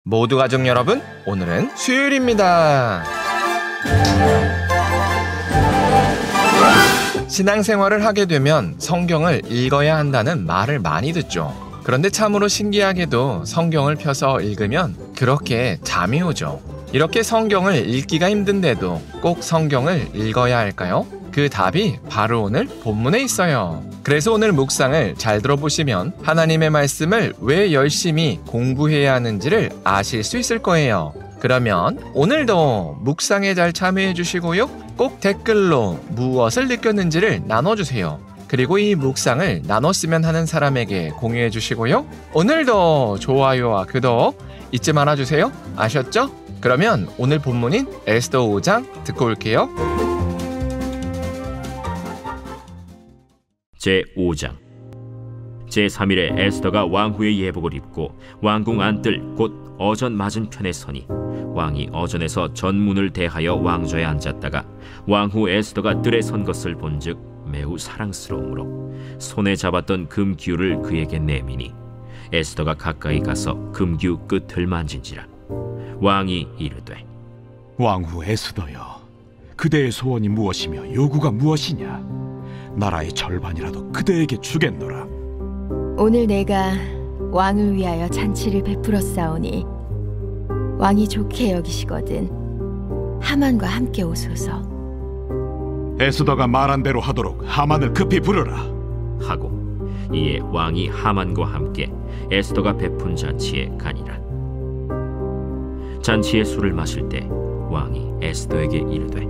모두 가족 여러분, 오늘은 수요일입니다. 신앙생활을 하게 되면 성경을 읽어야 한다는 말을 많이 듣죠. 그런데 참으로 신기하게도 성경을 펴서 읽으면 그렇게 잠이 오죠. 이렇게 성경을 읽기가 힘든데도 꼭 성경을 읽어야 할까요? 그 답이 바로 오늘 본문에 있어요. 그래서 오늘 묵상을 잘 들어보시면 하나님의 말씀을 왜 열심히 공부해야 하는지를 아실 수 있을 거예요. 그러면 오늘도 묵상에 잘 참여해 주시고요. 꼭 댓글로 무엇을 느꼈는지를 나눠주세요. 그리고 이 묵상을 나눴으면 하는 사람에게 공유해 주시고요. 오늘도 좋아요와 구독 잊지 말아주세요. 아셨죠? 그러면 오늘 본문인 에스더 5장 듣고 올게요. 제5장 제3일에 에스더가 왕후의 예복을 입고 왕궁 안뜰 곧 어전 맞은편에 서니 왕이 어전에서 전문을 대하여 왕좌에 앉았다가 왕후 에스더가 뜰에 선 것을 본즉 매우 사랑스러우므로 손에 잡았던 금규를 그에게 내미니 에스더가 가까이 가서 금규 끝을 만진지라. 왕이 이르되 왕후 에스더여, 그대의 소원이 무엇이며 요구가 무엇이냐? 나라의 절반이라도 그대에게 주겠노라. 오늘 내가 왕을 위하여 잔치를 베풀었사오니 왕이 좋게 여기시거든 하만과 함께 오소서. 에스더가 말한 대로 하도록 하만을 급히 부르라 하고 이에 왕이 하만과 함께 에스더가 베푼 잔치에 가니라. 잔치의 술을 마실 때 왕이 에스더에게 이르되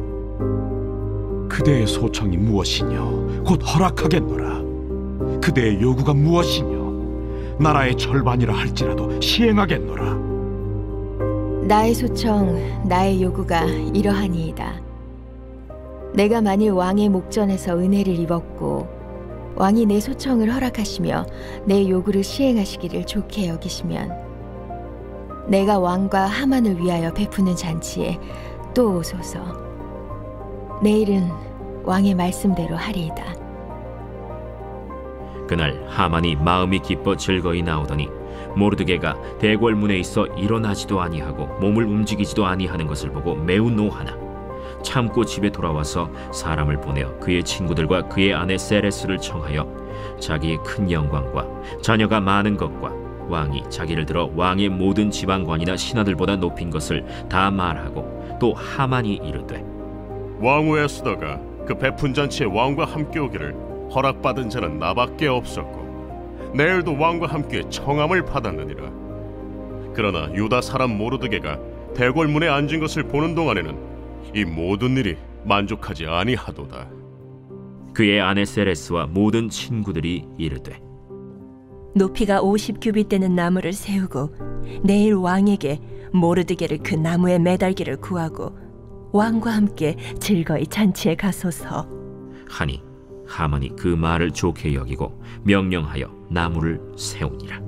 그대의 소청이 무엇이뇨? 곧 허락하겠노라. 그대의 요구가 무엇이뇨? 나라의 절반이라 할지라도 시행하겠노라. 나의 소청, 나의 요구가 이러하니이다. 내가 만일 왕의 목전에서 은혜를 입었고 왕이 내 소청을 허락하시며 내 요구를 시행하시기를 좋게 여기시면 내가 왕과 하만을 위하여 베푸는 잔치에 또 오소서. 내일은 왕의 말씀대로 하리이다. 그날 하만이 마음이 기뻐 즐거이 나오더니 모르드게가 대궐문에 있어 일어나지도 아니하고 몸을 움직이지도 아니하는 것을 보고 매우 노하나 참고 집에 돌아와서 사람을 보내어 그의 친구들과 그의 아내 세레스를 청하여 자기의 큰 영광과 자녀가 많은 것과 왕이 자기를 들어 왕의 모든 지방관이나 신하들보다 높인 것을 다 말하고 또 하만이 이르되 왕후 에스더가 그 베푼 잔치에 왕과 함께 오기를 허락받은 자는 나밖에 없었고 내일도 왕과 함께 청함을 받았느니라. 그러나 유다 사람 모르드게가 대궐문에 앉은 것을 보는 동안에는 이 모든 일이 만족하지 아니하도다. 그의 아내 세레스와 모든 친구들이 이르되 높이가 50규빗 되는 나무를 세우고 내일 왕에게 모르드게를 그 나무에 매달기를 구하고 왕과 함께 즐거이 잔치에 가소서 하니 하만이 그 말을 좋게 여기고 명령하여 나무를 세우니라.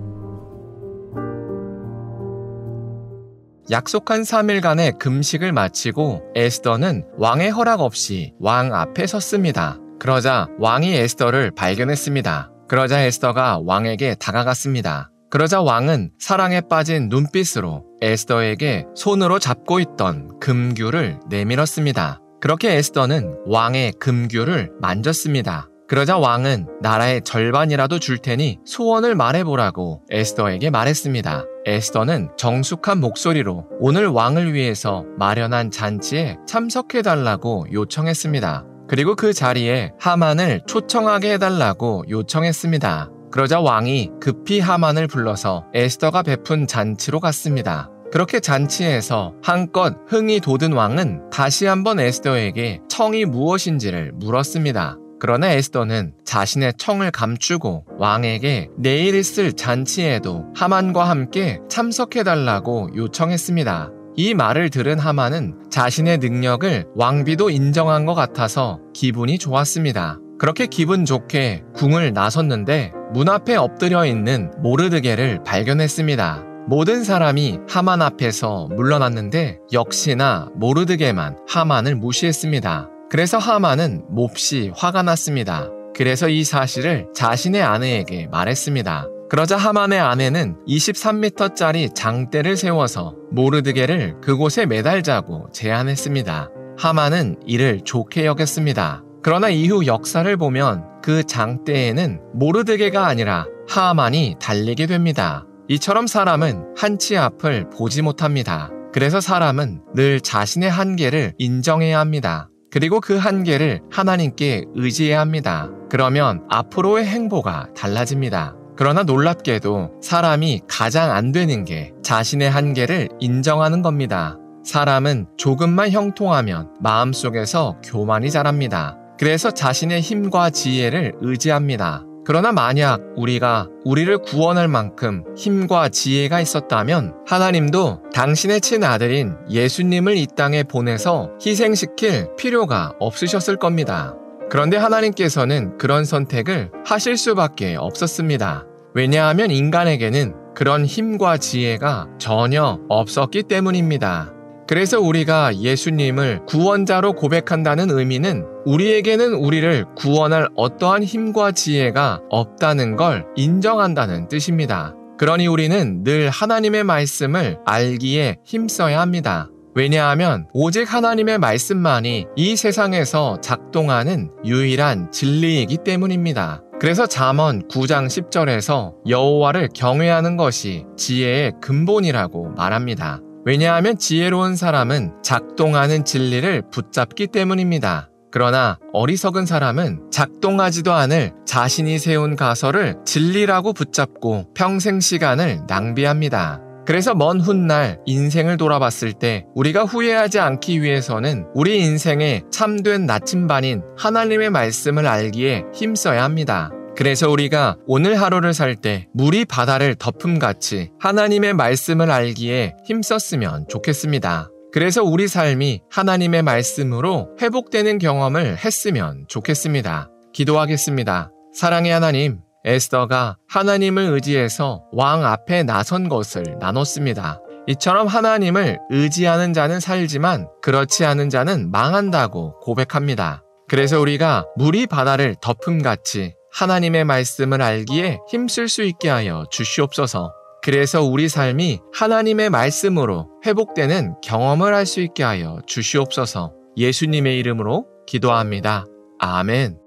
약속한 3일간의 금식을 마치고 에스더는 왕의 허락 없이 왕 앞에 섰습니다. 그러자 왕이 에스더를 발견했습니다. 그러자 에스더가 왕에게 다가갔습니다. 그러자 왕은 사랑에 빠진 눈빛으로 에스더에게 손으로 잡고 있던 금규를 내밀었습니다. 그렇게 에스더는 왕의 금규를 만졌습니다. 그러자 왕은 나라의 절반이라도 줄 테니 소원을 말해보라고 에스더에게 말했습니다. 에스더는 정숙한 목소리로 오늘 왕을 위해서 마련한 잔치에 참석해달라고 요청했습니다. 그리고 그 자리에 하만을 초청하게 해달라고 요청했습니다. 그러자 왕이 급히 하만을 불러서 에스더가 베푼 잔치로 갔습니다. 그렇게 잔치에서 한껏 흥이 돋은 왕은 다시 한번 에스더에게 청이 무엇인지를 물었습니다. 그러나 에스더는 자신의 청을 감추고 왕에게 내일 있을 잔치에도 하만과 함께 참석해달라고 요청했습니다. 이 말을 들은 하만은 자신의 능력을 왕비도 인정한 것 같아서 기분이 좋았습니다. 그렇게 기분 좋게 궁을 나섰는데 문 앞에 엎드려 있는 모르드게를 발견했습니다. 모든 사람이 하만 앞에서 물러났는데 역시나 모르드게만 하만을 무시했습니다. 그래서 하만은 몹시 화가 났습니다. 그래서 이 사실을 자신의 아내에게 말했습니다. 그러자 하만의 아내는 23m짜리 장대를 세워서 모르드게를 그곳에 매달자고 제안했습니다. 하만은 이를 좋게 여겼습니다. 그러나 이후 역사를 보면 그 장대에는 모르드게가 아니라 하만이 달리게 됩니다. 이처럼 사람은 한치 앞을 보지 못합니다. 그래서 사람은 늘 자신의 한계를 인정해야 합니다. 그리고 그 한계를 하나님께 의지해야 합니다. 그러면 앞으로의 행보가 달라집니다. 그러나 놀랍게도 사람이 가장 안 되는 게 자신의 한계를 인정하는 겁니다. 사람은 조금만 형통하면 마음속에서 교만이 자랍니다. 그래서 자신의 힘과 지혜를 의지합니다. 그러나 만약 우리가 우리를 구원할 만큼 힘과 지혜가 있었다면 하나님도 당신의 친아들인 예수님을 이 땅에 보내서 희생시킬 필요가 없으셨을 겁니다. 그런데 하나님께서는 그런 선택을 하실 수밖에 없었습니다. 왜냐하면 인간에게는 그런 힘과 지혜가 전혀 없었기 때문입니다. 그래서 우리가 예수님을 구원자로 고백한다는 의미는 우리에게는 우리를 구원할 어떠한 힘과 지혜가 없다는 걸 인정한다는 뜻입니다. 그러니 우리는 늘 하나님의 말씀을 알기에 힘써야 합니다. 왜냐하면 오직 하나님의 말씀만이 이 세상에서 작동하는 유일한 진리이기 때문입니다. 그래서 잠언 9장 10절에서 여호와를 경외하는 것이 지혜의 근본이라고 말합니다. 왜냐하면 지혜로운 사람은 작동하는 진리를 붙잡기 때문입니다. 그러나 어리석은 사람은 작동하지도 않을 자신이 세운 가설을 진리라고 붙잡고 평생 시간을 낭비합니다. 그래서 먼 훗날 인생을 돌아봤을 때 우리가 후회하지 않기 위해서는 우리 인생의 참된 나침반인 하나님의 말씀을 알기에 힘써야 합니다. 그래서 우리가 오늘 하루를 살 때 물이 바다를 덮음같이 하나님의 말씀을 알기에 힘썼으면 좋겠습니다. 그래서 우리 삶이 하나님의 말씀으로 회복되는 경험을 했으면 좋겠습니다. 기도하겠습니다. 사랑의 하나님, 에스더가 하나님을 의지해서 왕 앞에 나선 것을 나눴습니다. 이처럼 하나님을 의지하는 자는 살지만 그렇지 않은 자는 망한다고 고백합니다. 그래서 우리가 물이 바다를 덮음같이 하나님의 말씀을 알기에 힘쓸 수 있게 하여 주시옵소서. 그래서 우리 삶이 하나님의 말씀으로 회복되는 경험을 할 수 있게 하여 주시옵소서. 예수님의 이름으로 기도합니다. 아멘.